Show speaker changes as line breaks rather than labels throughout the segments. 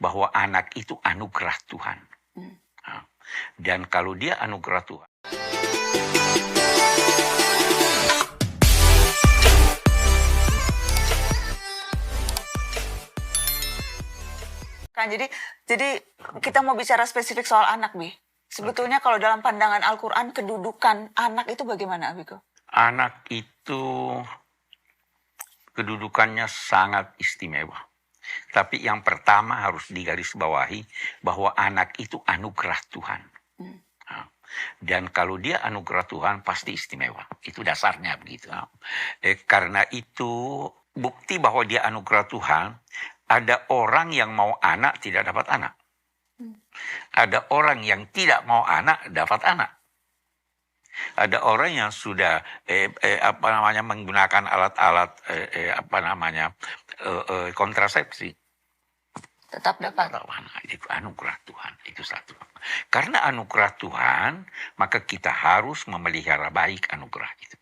bahwa anak itu anugerah Tuhan. Nah, dan kalau dia anugerah Tuhan,
kan jadi kita mau bicara spesifik soal anak, Bi. Sebetulnya kalau dalam pandangan Al-Quran, kedudukan anak itu bagaimana, Biko?
anak itu kedudukannya sangat istimewa. Tapi yang pertama harus digarisbawahi bahwa anak itu anugerah Tuhan. Nah, dan kalau dia anugerah Tuhan pasti istimewa. Itu dasarnya begitu. Karena itu bukti bahwa dia anugerah Tuhan, ada orang yang mau anak tidak dapat anak. Ada orang yang tidak mau anak dapat anak. Ada orang yang sudah menggunakan alat-alat kontrasepsi.
Tetap dapat.
Itu anugerah Tuhan, itu satu. Karena anugerah Tuhan, maka kita harus memelihara baik anugerah itu.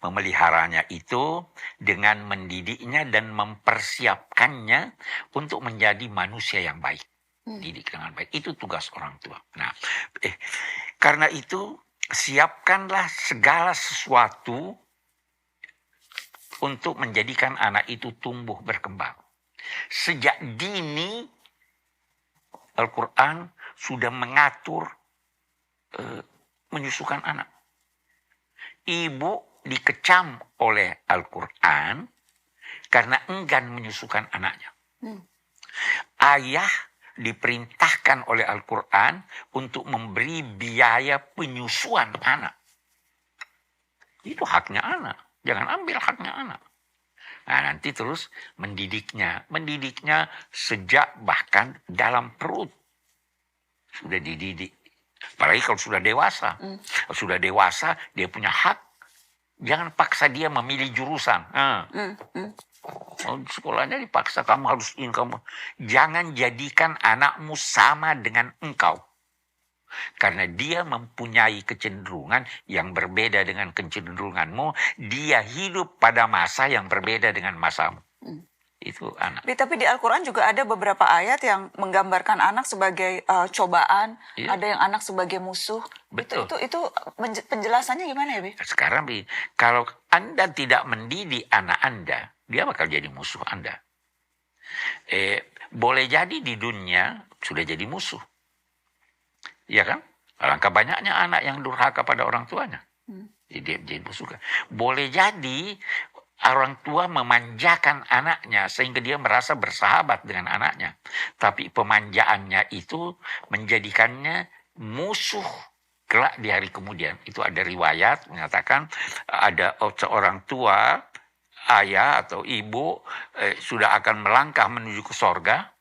Memeliharanya itu dengan mendidiknya dan mempersiapkannya untuk menjadi manusia yang baik. Didik dengan baik. Itu tugas orang tua. Nah, karena itu siapkanlah segala sesuatu untuk menjadikan anak itu tumbuh berkembang. Sejak dini Al-Quran sudah mengatur menyusukan anak. Ibu dikecam oleh Al-Quran karena enggan menyusukan anaknya. Ayah diperintahkan oleh Al-Quran untuk memberi biaya penyusuan anak. Itu haknya anak. Jangan ambil haknya anak. Nah, nanti terus mendidiknya. Mendidiknya sejak bahkan dalam perut. Sudah dididik. Apalagi kalau sudah dewasa. Kalau sudah dewasa, dia punya hak. Jangan paksa dia memilih jurusan. Sekolahnya dipaksa, kamu harus ini, kamu. Jangan jadikan anakmu sama dengan engkau. Karena dia mempunyai kecenderungan yang berbeda dengan kecenderunganmu. Dia hidup pada masa yang berbeda dengan masamu. Itu anak.
Tapi di Al-Quran juga ada beberapa ayat yang menggambarkan anak sebagai cobaan.
Iya.
Ada yang anak sebagai musuh.
Betul.
Itu penjelasannya gimana ya, Bi?
Sekarang, kalau Anda tidak mendidik anak Anda, dia bakal jadi musuh Anda. Boleh jadi di dunia sudah jadi musuh. Iya kan? Alangkah banyaknya anak yang durhaka pada orang tuanya. Dia jadi musuh. Boleh jadi orang tua memanjakan anaknya sehingga dia merasa bersahabat dengan anaknya. Tapi pemanjaannya itu menjadikannya musuh kelak di hari kemudian. Itu ada riwayat mengatakan ada seorang tua, ayah atau ibu sudah akan melangkah menuju ke sorga.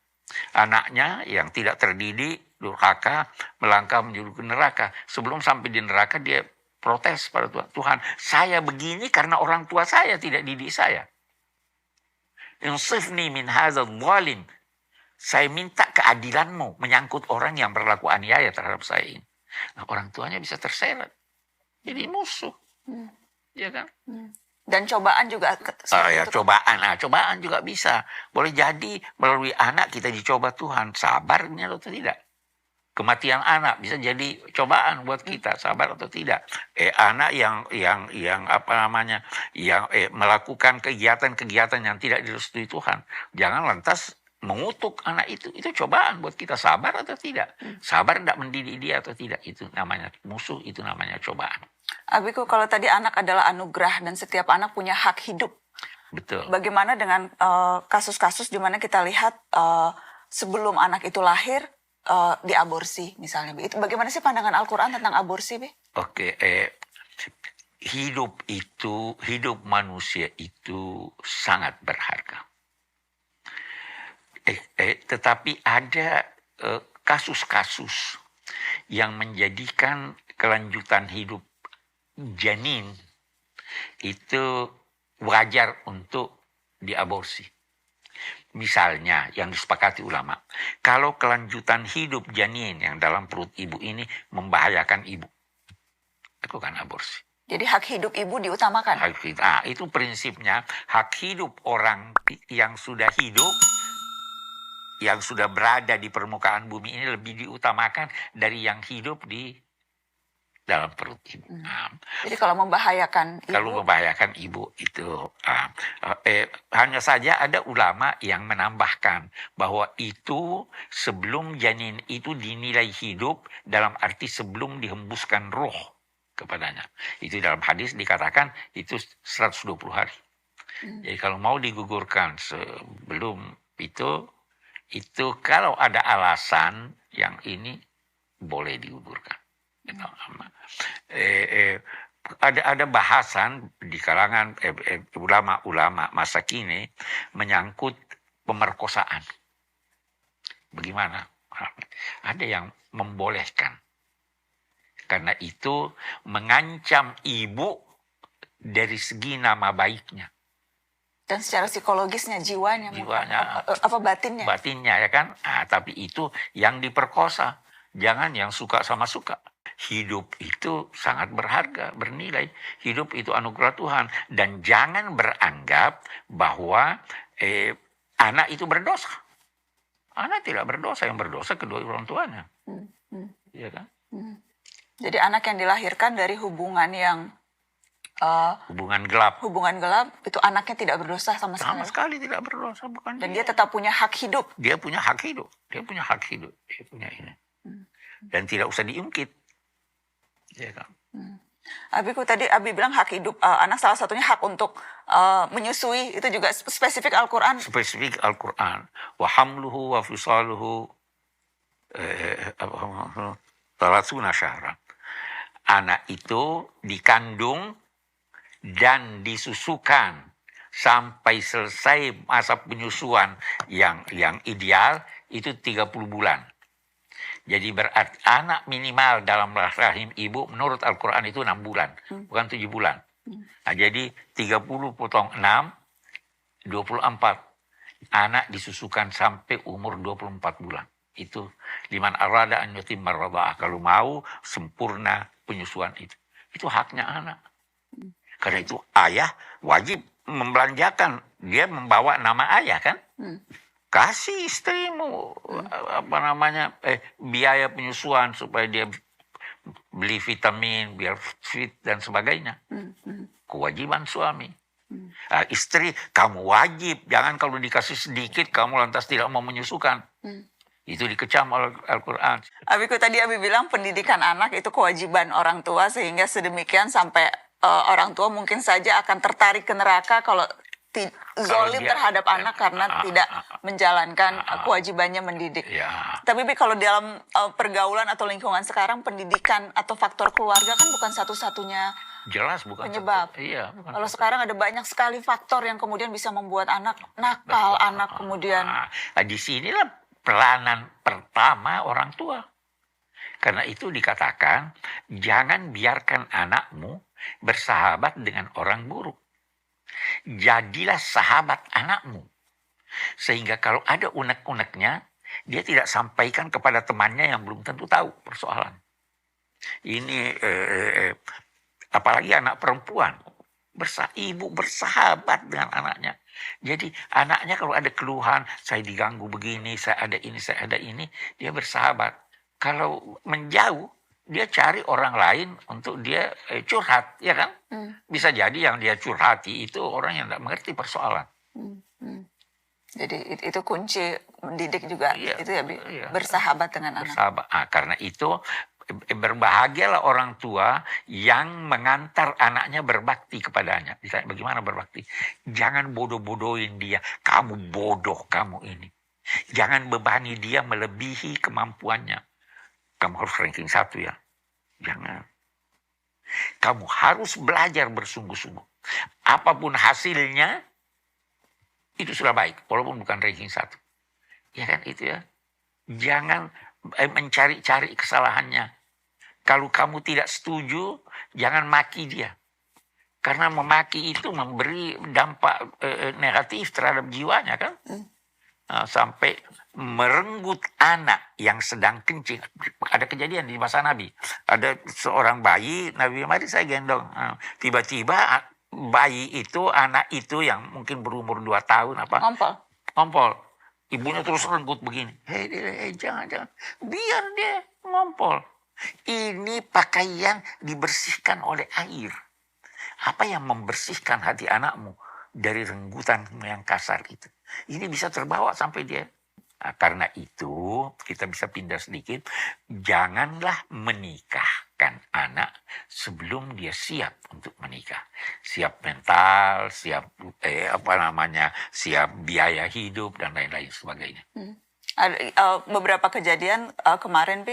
Anaknya yang tidak terdidik, durhaka, melangkah menuju ke neraka. Sebelum sampai di neraka dia protes pada Tuhan. Tuhan, saya begini karena orang tua saya tidak didik saya. Insifni min hadzal zalim. Saya minta keadilanmu menyangkut orang yang berlaku aniaya terhadap saya ini. Nah, orang tuanya bisa terseret. Jadi musuh. Ya kan?
Dan cobaan juga.
Cobaan juga bisa. Boleh jadi melalui anak kita dicoba Tuhan. Sabarnya atau tidak. Kematian anak bisa jadi cobaan buat kita, sabar atau tidak. Anak yang melakukan kegiatan-kegiatan yang tidak direstui Tuhan, jangan lantas mengutuk anak itu cobaan buat kita, sabar atau tidak. Sabar tidak mendidik dia atau tidak, itu namanya musuh, itu namanya cobaan.
Abiku, kalau tadi anak adalah anugerah dan setiap anak punya hak hidup.
Betul.
Bagaimana dengan kasus-kasus di mana kita lihat sebelum anak itu lahir diaborsi misalnya, Bi? Itu bagaimana sih pandangan Al-Quran tentang aborsi, Bi?
Oke, hidup manusia itu sangat berharga. Tetapi ada kasus-kasus yang menjadikan kelanjutan hidup janin itu wajar untuk diaborsi. Misalnya yang disepakati ulama, kalau kelanjutan hidup janin yang dalam perut ibu ini membahayakan ibu, lakukan aborsi.
Jadi hak hidup ibu diutamakan?
Itu prinsipnya. Hak hidup orang yang sudah hidup yang sudah berada di permukaan bumi ini lebih diutamakan dari yang hidup di dalam perut ibu.
Jadi kalau membahayakan ibu,
Kalau membahayakan ibu itu hanya saja ada ulama yang menambahkan bahwa itu sebelum janin itu dinilai hidup, dalam arti sebelum dihembuskan roh kepadanya. Itu dalam hadis dikatakan itu 120 hari. Jadi kalau mau digugurkan sebelum itu kalau ada alasan yang ini boleh digugurkan. Ada bahasan di kalangan ulama-ulama masa kini menyangkut pemerkosaan. Bagaimana? Ada yang membolehkan. Karena itu mengancam ibu dari segi nama baiknya.
dan secara psikologisnya, jiwanya, apa batinnya?
Batinnya ya kan. Tapi itu yang diperkosa. Jangan yang suka sama suka. Hidup itu sangat berharga, bernilai. Hidup itu anugerah Tuhan. Dan jangan beranggap bahwa anak itu berdosa. Anak tidak berdosa, yang berdosa kedua orang tuanya. Iya kan?
Jadi anak yang dilahirkan dari hubungan yang
hubungan gelap.
Hubungan gelap itu anaknya tidak berdosa sama sekali.
Sama sekali tidak berdosa, bukan.
Dan dia tetap punya hak hidup.
Dia punya hak hidup. Dia punya hak hidup. Dia punya ini. Dan tidak usah diungkit. Ya kan?
Tadi Abi bilang hak hidup anak, salah satunya hak untuk menyusui, itu juga spesifik Al-Quran.
Spesifik Al-Quran. Wa hamluhu wa fisaluhu thalathuna syahran. Anak itu dikandung dan disusukan sampai selesai masa penyusuan yang ideal itu 30 bulan. Jadi berarti anak minimal dalam rahim ibu menurut Al-Quran itu 6 bulan, bukan 7 bulan. Nah, jadi 30 potong 6, 24. Anak disusukan sampai umur 24 bulan. Itu liman arada an yutimma radha'ah, kalau mau sempurna penyusuan itu. Itu haknya anak. Karena itu ayah wajib membelanjakan. Dia membawa nama ayah kan. Kasih istrimu biaya penyusuan supaya dia beli vitamin, biar fit dan sebagainya. Kewajiban suami. Istri, kamu wajib. Jangan kalau dikasih sedikit kamu lantas tidak mau menyusukan. Itu dikecam oleh Al-Quran.
Abiku tadi Abi bilang pendidikan anak itu kewajiban orang tua, sehingga sedemikian sampai orang tua mungkin saja akan tertarik ke neraka kalau zolim terhadap anak karena tidak menjalankan kewajibannya mendidik. Tapi kalau dalam pergaulan atau lingkungan sekarang, pendidikan atau faktor keluarga kan bukan satu-satunya
jelas bukan
penyebab. Kalau sekarang ada banyak sekali faktor yang kemudian bisa membuat anak nakal, anak kemudian.
Di sinilah peranan pertama orang tua. Karena itu dikatakan jangan biarkan anakmu bersahabat dengan orang buruk. Jadilah sahabat anakmu. Sehingga kalau ada unek-uneknya, dia tidak sampaikan kepada temannya yang belum tentu tahu persoalan. Ini apalagi anak perempuan. Ibu bersahabat dengan anaknya. Jadi anaknya kalau ada keluhan, saya diganggu begini, saya ada ini, dia bersahabat. Kalau menjauh, dia cari orang lain untuk dia curhat, ya kan? Bisa jadi yang dia curhati itu orang yang tidak mengerti persoalan.
Jadi itu kunci mendidik juga, itu ya, bersahabat dengan anak.
Bersahabat. Karena itu berbahagialah orang tua yang mengantar anaknya berbakti kepadanya. Misalnya bagaimana berbakti? Jangan bodoh-bodohin dia. Kamu bodoh, kamu ini. Jangan bebani dia melebihi kemampuannya. Kamu harus ranking 1 ya. Jangan. Kamu harus belajar bersungguh-sungguh. Apapun hasilnya, itu sudah baik. Walaupun bukan ranking 1. Ya kan itu ya. Jangan mencari-cari kesalahannya. Kalau kamu tidak setuju, jangan maki dia. Karena memaki itu memberi dampak negatif terhadap jiwanya kan. Sampai merenggut anak yang sedang kencing. Ada kejadian di masa Nabi. Ada seorang bayi, Nabi mari saya gendong. Tiba-tiba bayi itu, anak itu yang mungkin berumur 2 tahun ngompol. Ibunya terus renggut begini. Hei, jangan. Biar dia ngompol. Ini pakaian dibersihkan oleh air. Apa yang membersihkan hati anakmu dari renggutan yang kasar itu? Ini bisa terbawa sampai dia. Nah, karena itu kita bisa pindah sedikit. Janganlah menikahkan anak sebelum dia siap untuk menikah. Siap mental, siap siap biaya hidup dan lain-lain sebagainya.
Ada beberapa kejadian kemarin,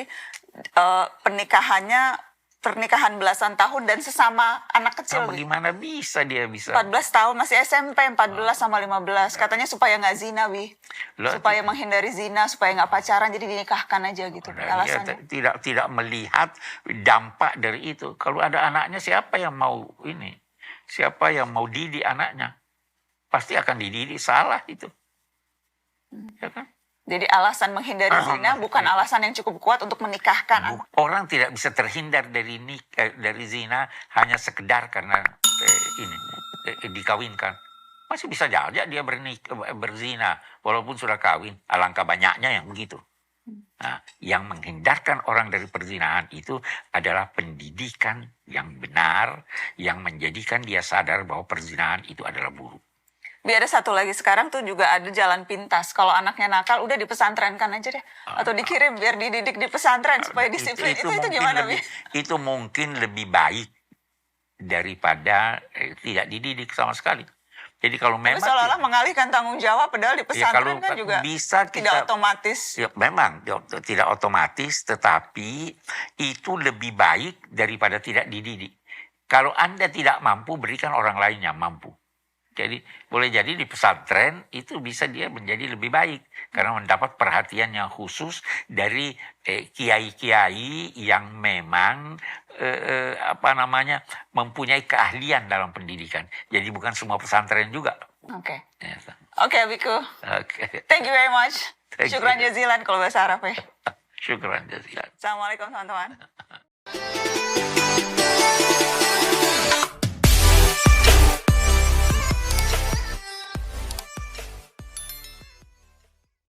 pernikahan belasan tahun dan sesama anak kecil.
Nah, bagaimana bisa
14 tahun, masih SMP, 14 sama 15. Katanya supaya nggak zina, supaya menghindari zina, supaya nggak pacaran, jadi dinikahkan aja gitu. Alasannya.
Tidak melihat dampak dari itu. Kalau ada anaknya, siapa yang mau ini? Siapa yang mau didik anaknya? Pasti akan dididik salah itu. Ya kan?
Jadi alasan menghindari zina bukan alasan yang cukup kuat untuk menikahkan.
Orang tidak bisa terhindar dari zina hanya sekedar karena dikawinkan. Masih bisa saja dia berzina walaupun sudah kawin. Alangkah banyaknya yang begitu. Nah, yang menghindarkan orang dari perzinahan itu adalah pendidikan yang benar, yang menjadikan dia sadar bahwa perzinahan itu adalah buruk.
Biar ada satu lagi, sekarang tuh juga ada jalan pintas. Kalau anaknya nakal, udah dipesantrenkan aja deh. Atau dikirim biar dididik di pesantren supaya disiplin. Itu gimana,
Itu mungkin lebih baik daripada tidak dididik sama sekali. Jadi kalau memang
seolah-olah mengalihkan tanggung jawab, padahal di pesantren kan juga
bisa
tidak otomatis.
Ya, memang tidak otomatis, tetapi itu lebih baik daripada tidak dididik. Kalau Anda tidak mampu, berikan orang lain yang mampu. Jadi boleh jadi di pesantren itu bisa dia menjadi lebih baik karena mendapat perhatian yang khusus dari kiai-kiai yang memang mempunyai keahlian dalam pendidikan. Jadi bukan semua pesantren juga.
Oke. Oke, Biku.
Oke.
Thank you very much. Syukran jazilan kalau bahasa Arab ya.
Syukran jazilan.
Assalamualaikum teman-teman.